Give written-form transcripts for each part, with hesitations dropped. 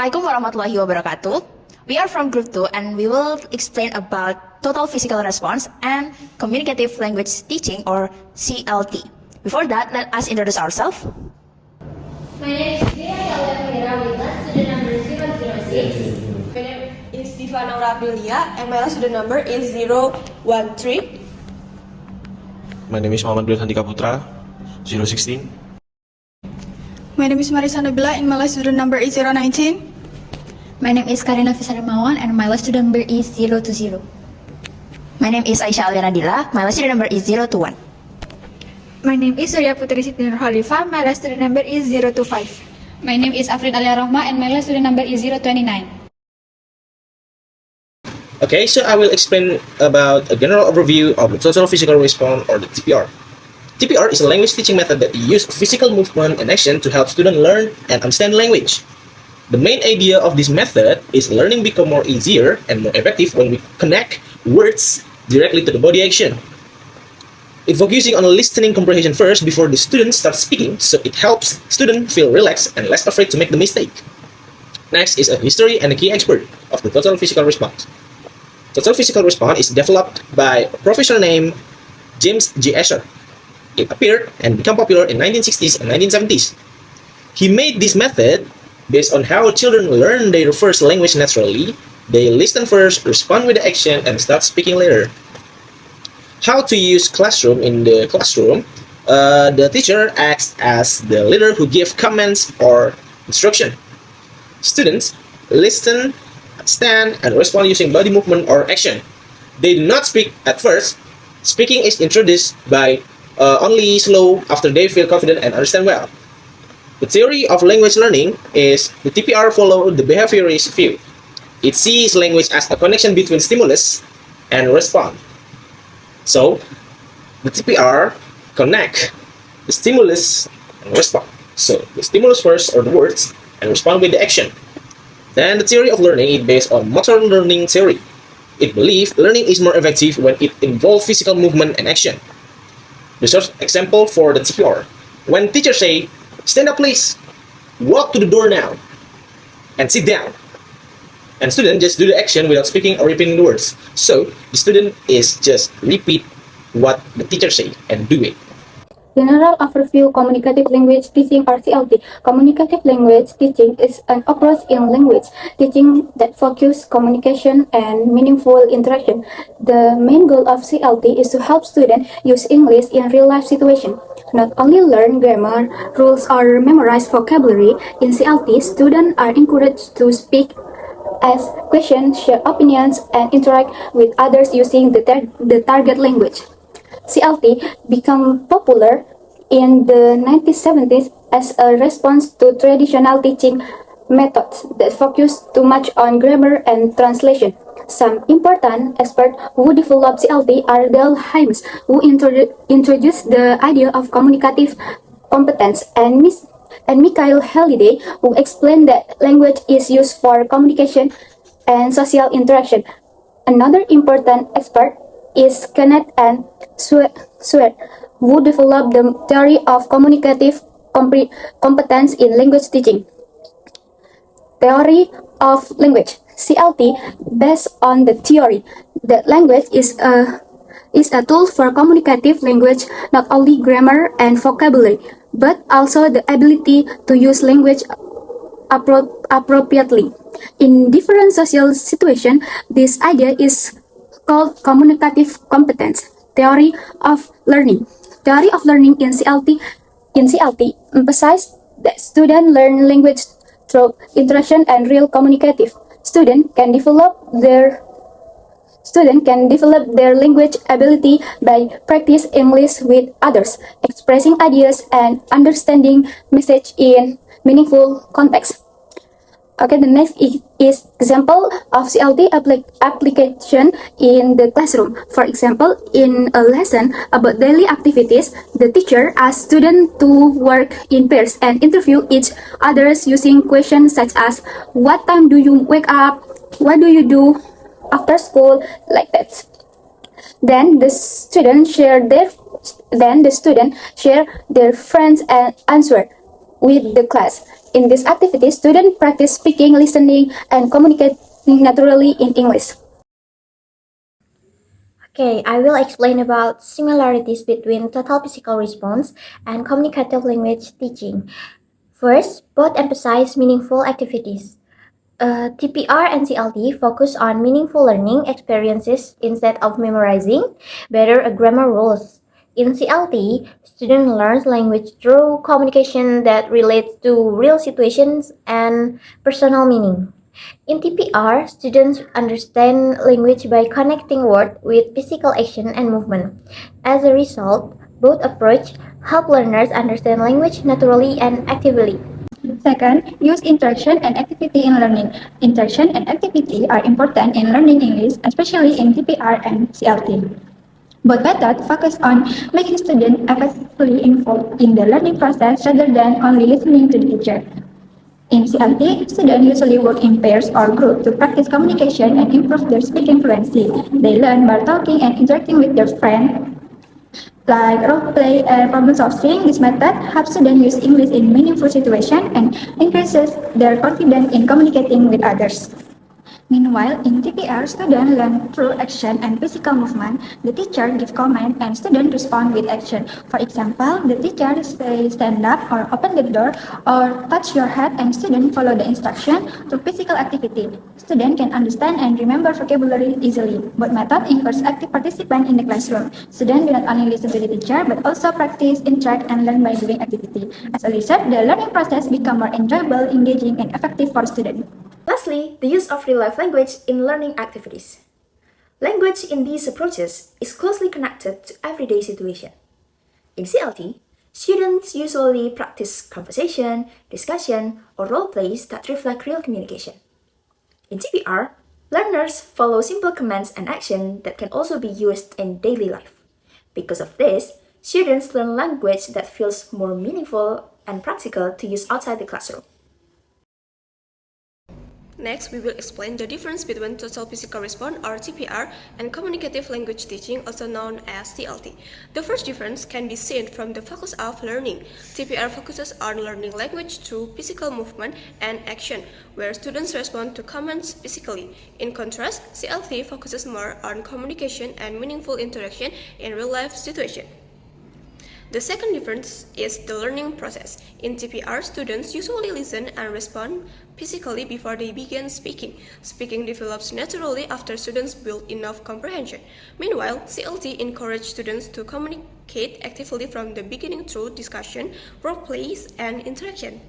Assalamualaikum warahmatullahi wabarakatuh. We are from Group 2 and we will explain about total physical response and communicative language teaching or CLT. Before that, let us introduce ourselves. My name is Diana with class student number 006. My name is Diva Naura Aprilia and my last student number is 013. My name is Muhammad Bil Handika Putra, 016. My name is Marisa Nabila and my last student number is 019. My name is Karina Fisarmawan and my last student number is 020. My name is Aisyah Aliana Dila. My last student number is 021. My name is Surya Putri Siti Nur Khalifa. My last student number is 025. My name is Afrin Alia Rohma and my last student number is 029. Okay, so I will explain about a general overview of the total physical response or the TPR. TPR is a language teaching method that uses physical movement and action to help students learn and understand language. The main idea of this method is learning become more easier and more effective when we connect words directly to the body action. It's focusing on listening comprehension first before the student starts speaking, so it helps students feel relaxed and less afraid to make the mistake. Next is a history and a key expert of the total physical response. Total physical response is developed by a professor named James G. Asher. It appeared and became popular in 1960s and 1970s. He made this method based on how children learn their first language naturally. They listen first, respond with the action, and start speaking later. How to use classroom in the classroom? The teacher acts as the leader who gives comments or instruction. Students listen, stand, and respond using body movement or action. They do not speak at first. Speaking is introduced by only slow after they feel confident and understand well. The theory of language learning is the TPR follow the behaviorist view. It sees language as a connection between stimulus and response. So, the TPR connect the stimulus and response. So, the stimulus first or the words and respond with the action. Then the theory of learning is based on motor learning theory. It believes learning is more effective when it involves physical movement and action. The first example for the TPR. When teachers say, "Stand up please, walk to the door now, and sit down," and student just do the action without speaking or repeating the words. So the student is just repeat what the teacher say and do it. General overview communicative language teaching or CLT. Communicative language teaching is an approach in language teaching that focuses communication and meaningful interaction. The main goal of CLT is to help students use English in real life situations. Not only learn grammar, rules, or memorize vocabulary, in CLT, students are encouraged to speak, ask questions, share opinions, and interact with others using the target language. CLT became popular in the 1970s as a response to traditional teaching methods that focus too much on grammar and translation. Some important experts who developed CLT are Dale Hymes, who introduced the idea of communicative competence, and Michael Halliday, who explained that language is used for communication and social interaction. Another important expert is Kenneth and Sweat, who developed the theory of communicative competence in language teaching. Theory of language (CLT) based on the theory that language is a tool for communicative language, not only grammar and vocabulary, but also the ability to use language appropriately. In different social situations, this idea is called communicative competence. Theory of learning. Theory of learning in CLT emphasizes that students learn language through interaction and real communicative. Students can develop their language ability by practice English with others, expressing ideas and understanding message in meaningful context. Okay, the next is example of CLT application in the classroom. For example, in a lesson about daily activities, the teacher asks students to work in pairs and interview each other using questions such as, "What time do you wake up? What do you do after school?" Like that. Then the students share their friends and answer. with the class. In this activity, students practice speaking, listening, and communicating naturally in English. Okay, I will explain about similarities between total physical response and communicative language teaching. First, both emphasize meaningful activities. TPR and CLT focus on meaningful learning experiences instead of memorizing better grammar rules. In CLT, student learns language through communication that relates to real situations and personal meaning. In TPR, students understand language by connecting words with physical action and movement. As a result, both approaches help learners understand language naturally and actively. Second, use interaction and activity in learning. Interaction and activity are important in learning English, especially in TPR and CLT. Both methods focus on making students effectively involved in the learning process rather than only listening to the teacher. In CLT, students usually work in pairs or groups to practice communication and improve their speaking fluency. They learn by talking and interacting with their friends, like role play and problem solving. This method helps students use English in meaningful situations and increases their confidence in communicating with others. Meanwhile, in TPR, students learn through action and physical movement. The teacher gives comment and students respond with action. For example, the teacher says stand up or open the door or touch your head and students follow the instruction through physical activity. Students can understand and remember vocabulary easily. Both methods encourage active participation in the classroom. Students do not only listen to the teacher but also practice, interact, and learn by doing activity. As a result, the learning process becomes more enjoyable, engaging, and effective for students. Lastly, the use of real-life language in learning activities. Language in these approaches is closely connected to everyday situation. In CLT, students usually practice conversation, discussion, or role plays that reflect real communication. In TPR, learners follow simple commands and action that can also be used in daily life. Because of this, students learn language that feels more meaningful and practical to use outside the classroom. Next, we will explain the difference between total physical response or TPR and communicative language teaching, also known as TLT. The first difference can be seen from the focus of learning. TPR focuses on learning language through physical movement and action, where students respond to commands physically. In contrast, CLT focuses more on communication and meaningful interaction in real-life situations. The second difference is the learning process. In TPR, students usually listen and respond physically before they begin speaking. Speaking develops naturally after students build enough comprehension. Meanwhile, CLT encourages students to communicate actively from the beginning through discussion, role plays, and interaction.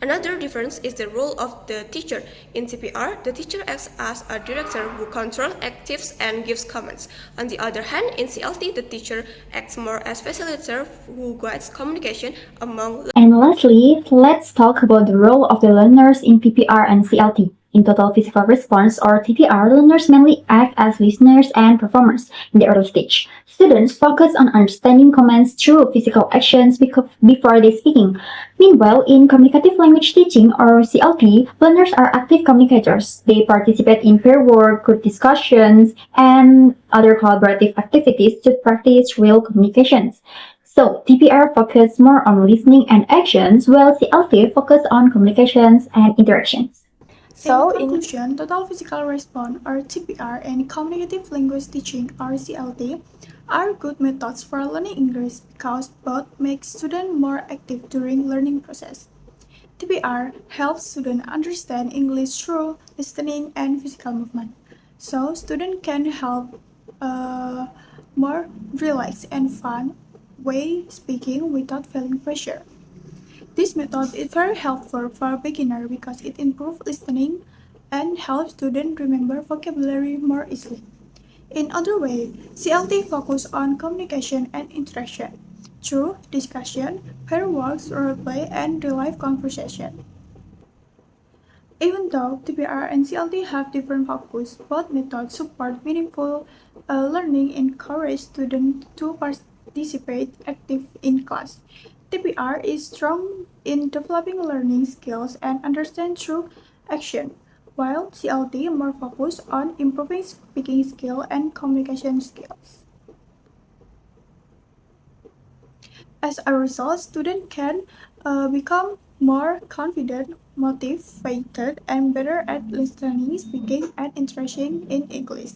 Another difference is the role of the teacher. In TPR, the teacher acts as a director who controls activities and gives comments. On the other hand, in CLT, the teacher acts more as facilitator who guides communication among. And lastly, let's talk about the role of the learners in TPR and CLT. In total physical response or TPR, learners mainly act as listeners and performers in the early stage. Students focus on understanding commands through physical actions before they speaking. Meanwhile, in communicative language teaching or CLT, learners are active communicators. They participate in peer work, group discussions, and other collaborative activities to practice real communications. So, TPR focus more on listening and actions, while CLT focus on communications and interactions. So, in conclusion, total physical response or TPR and communicative language teaching or CLT are good methods for learning English because both make students more active during learning process. TPR helps students understand English through listening and physical movement, so students can help more relaxed and fun way speaking without feeling pressure. This method is very helpful for beginners because it improves listening and helps students remember vocabulary more easily. In other way, CLT focuses on communication and interaction through discussion, pair works, roleplay, and real-life conversation. Even though TPR and CLT have different focus, both methods support meaningful learning and encourage students to participate active in class. TPR is strong in developing learning skills and understand through action, while CLT more focused on improving speaking skill and communication skills. As a result, students can become more confident, motivated, and better at listening, speaking, and interacting in English.